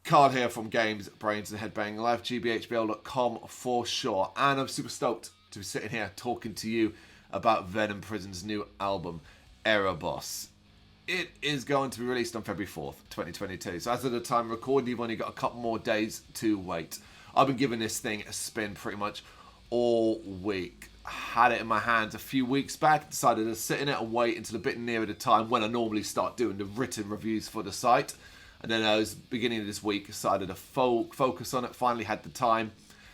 Carl here from Games, Brains and Headbang Live, gbhblofficial.com for sure. And I'm super stoked to be sitting here talking to you about Venom Prison's new album, Erebos. It is going to be released on February 4th, 2022. So as of the time of recording, you've only got a couple more days to wait. I've been giving this thing a spin pretty much all week. I had it in my hands a few weeks back, decided to sit in it and wait until a bit nearer the time when I normally start doing the written reviews for the site. And then I was beginning of this week, decided to focus on it, finally had the time,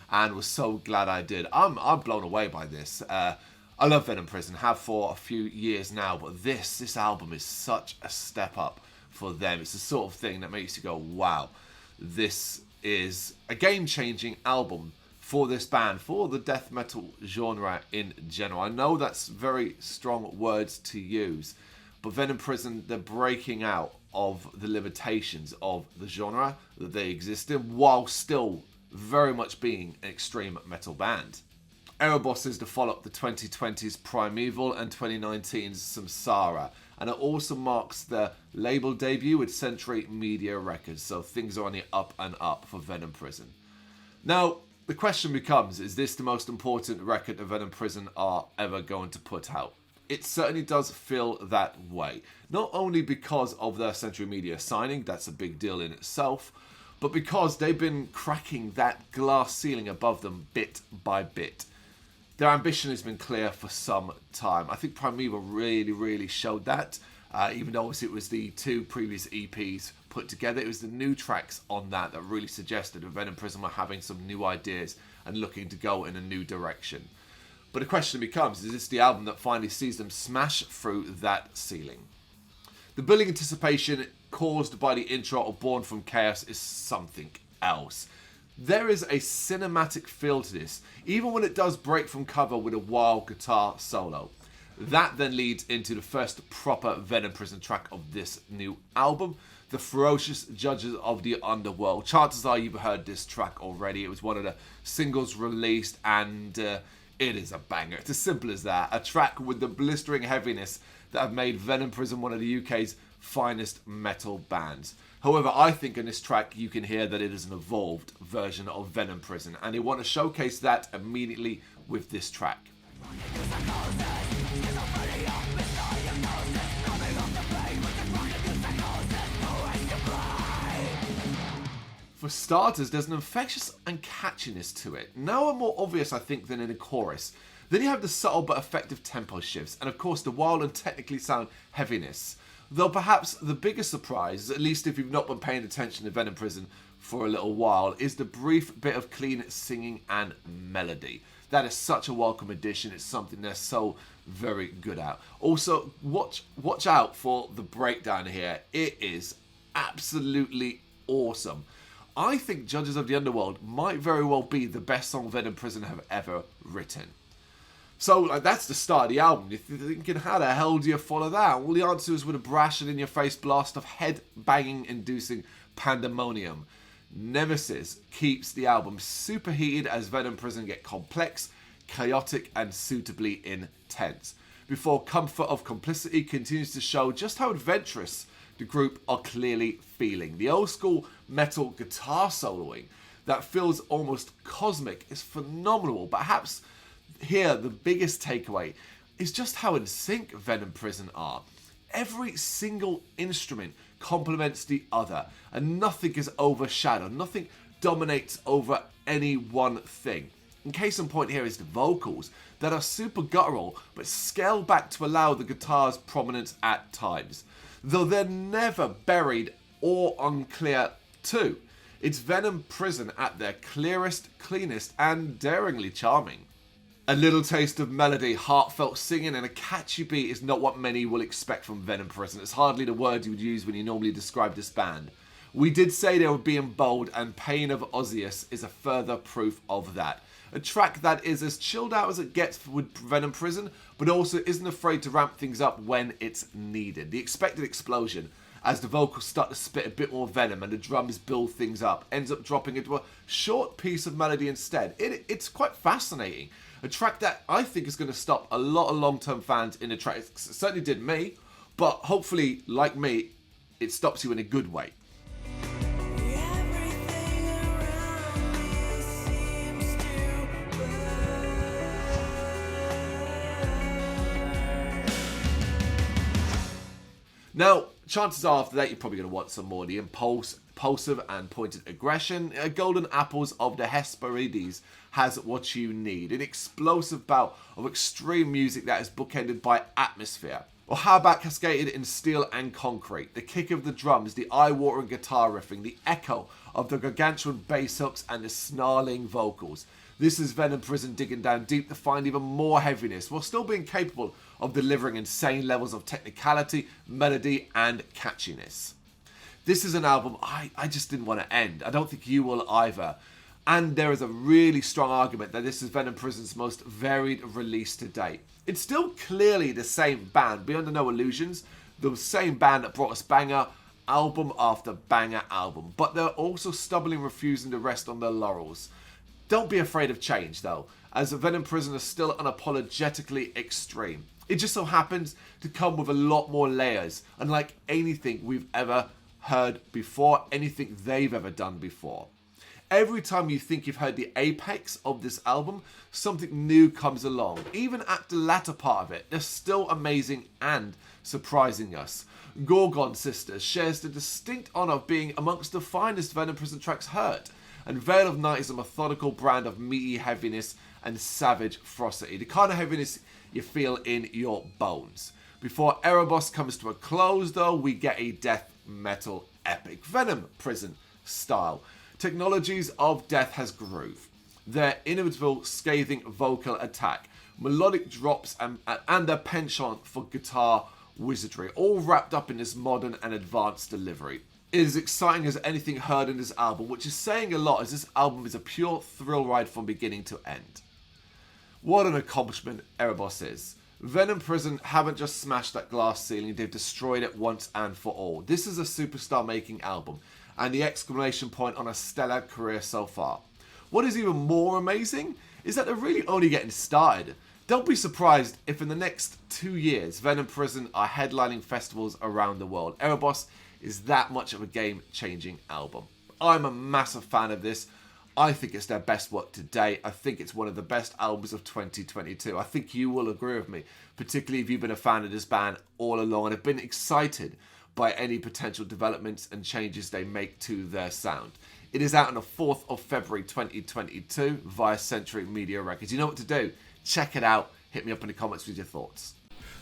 and was so glad I did. I'm blown away by this. I love Venom Prison, have for a few years now, but this album is such a step up for them. It's the sort of thing that makes you go, wow, this is a game-changing album for this band, for the death metal genre in general. I know that's very strong words to use, but Venom Prison, they're breaking out of the limitations of the genre that they exist in, while still very much being an extreme metal band. Erebos is to follow up the 2020's Primeval and 2019's Samsara, and it also marks their label debut with Century Media Records, so things are on the up and up for Venom Prison. Now, the question becomes, is this the most important record that Venom Prison are ever going to put out? It certainly does feel that way. Not only because of their Century Media signing, that's a big deal in itself, but because they've been cracking that glass ceiling above them bit by bit. Their ambition has been clear for some time. I think Primeval really showed that. Even though obviously it was the two previous EPs put together, it was the new tracks on that really suggested that Venom Prison were having some new ideas and looking to go in a new direction. But the question becomes, is this the album that finally sees them smash through that ceiling? The building anticipation caused by the intro of Born from Chaos is something else. There is a cinematic feel to this, even when it does break from cover with a wild guitar solo. That then leads into the first proper Venom Prison track of this new album, The Ferocious Judges of the Underworld. Chances are you've heard this track already. It was one of the singles released, and it is a banger. It's as simple as that. A track with the blistering heaviness that have made Venom Prison one of the UK's finest metal bands. However, I think in this track you can hear that it is an evolved version of Venom Prison, and they want to showcase that immediately with this track. For starters, there's an infectious and catchiness to it. Nowhere more obvious, I think, than in a chorus. Then you have the subtle but effective tempo shifts, and of course the wild and technically sound heaviness. Though perhaps the biggest surprise, at least if you've not been paying attention to Venom Prison for a little while, is the brief bit of clean singing and melody. That is such a welcome addition. It's something they're so very good at. Also, watch out for the breakdown here. It is absolutely awesome. I think Judges of the Underworld might very well be the best song Venom Prison have ever written. So that's the start of the album. You're thinking, how the hell do you follow that? Well, the answer is with a brash and in-your-face blast of head-banging-inducing pandemonium. Nemesis keeps the album superheated as Venom Prison get complex, chaotic, and suitably intense, before Comfort of Complicity continues to show just how adventurous the group are clearly feeling. The old-school metal guitar soloing that feels almost cosmic is phenomenal. Perhaps here, the biggest takeaway is just how in sync Venom Prison are. Every single instrument complements the other, and nothing is overshadowed. Nothing dominates over any one thing. And case in point here is the vocals that are super guttural, but scaled back to allow the guitar's prominence at times. Though they're never buried or unclear too. It's Venom Prison at their clearest, cleanest, and daringly charming. A little taste of melody, heartfelt singing, and a catchy beat is not what many will expect from Venom Prison. It's hardly the word you would use when you normally describe this band. We did say they were being bold, and Pain of Osius is a further proof of that. A track that is as chilled out as it gets with Venom Prison, but also isn't afraid to ramp things up when it's needed. The expected explosion, as the vocals start to spit a bit more venom and the drums build things up, ends up dropping into a short piece of melody instead. It's quite fascinating. A track that I think is going to stop a lot of long-term fans in the track. It certainly did me, but hopefully, like me, it stops you in a good way. Every Now, chances are after that you're probably going to want some more. The impulsive and pointed aggression, golden apples of the Hesperides has what you need. An explosive bout of extreme music that is bookended by atmosphere. Or how about cascaded in steel and concrete? The kick of the drums, the eye-watering guitar riffing, the echo of the gargantuan bass hooks and the snarling vocals. This is Venom Prison digging down deep to find even more heaviness, while still being capable of delivering insane levels of technicality, melody, and catchiness. This is an album I just didn't want to end. I don't think you will either. And there is a really strong argument that this is Venom Prison's most varied release to date. It's still clearly the same band, be under no illusions, the same band that brought us banger album after banger album, but they're also stubbornly refusing to rest on their laurels. Don't be afraid of change though, as Venom Prison is still unapologetically extreme. It just so happens to come with a lot more layers, unlike anything we've ever heard before, anything they've ever done before. Every time you think you've heard the apex of this album, something new comes along. Even at the latter part of it, they're still amazing and surprising us. Gorgon Sisters shares the distinct honour of being amongst the finest Venom Prison tracks heard, and Veil of Night is a methodical brand of meaty heaviness and savage ferocity, the kind of heaviness you feel in your bones. Before Erebos comes to a close though, we get a death metal epic, Venom Prison style. Technologies of Death has groove. Their inimitable scathing vocal attack, melodic drops and a penchant for guitar wizardry, all wrapped up in this modern and advanced delivery. It is exciting as anything heard in this album, which is saying a lot as this album is a pure thrill ride from beginning to end. What an accomplishment Erebos is. Venom Prison haven't just smashed that glass ceiling, they've destroyed it once and for all. This is a superstar making album, and the exclamation point on a stellar career so far. What is even more amazing is that they're really only getting started. Don't be surprised if in the next 2 years Venom Prison are headlining festivals around the world. Erebos is that much of a game-changing album. I'm a massive fan of this. I think it's their best work to date. I think it's one of the best albums of 2022. I think you will agree with me, particularly if you've been a fan of this band all along and have been excited by any potential developments and changes they make to their sound. It is out on the 4th of February 2022 via Century Media Records. You know what to do. Check it out. Hit me up in the comments with your thoughts.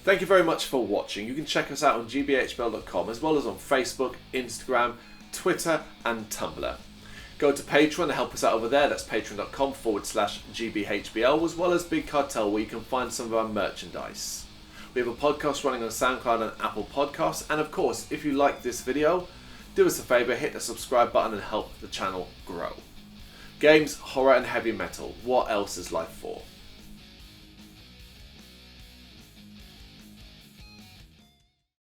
Thank you very much for watching. You can check us out on gbhbl.com as well as on Facebook, Instagram, Twitter and Tumblr. Go to Patreon to help us out over there. That's patreon.com/gbhbl, as well as Big Cartel, where you can find some of our merchandise. We have a podcast running on SoundCloud and Apple Podcasts. And of course, if you like this video, do us a favour, hit the subscribe button and help the channel grow. Games, horror and heavy metal. What else is life for?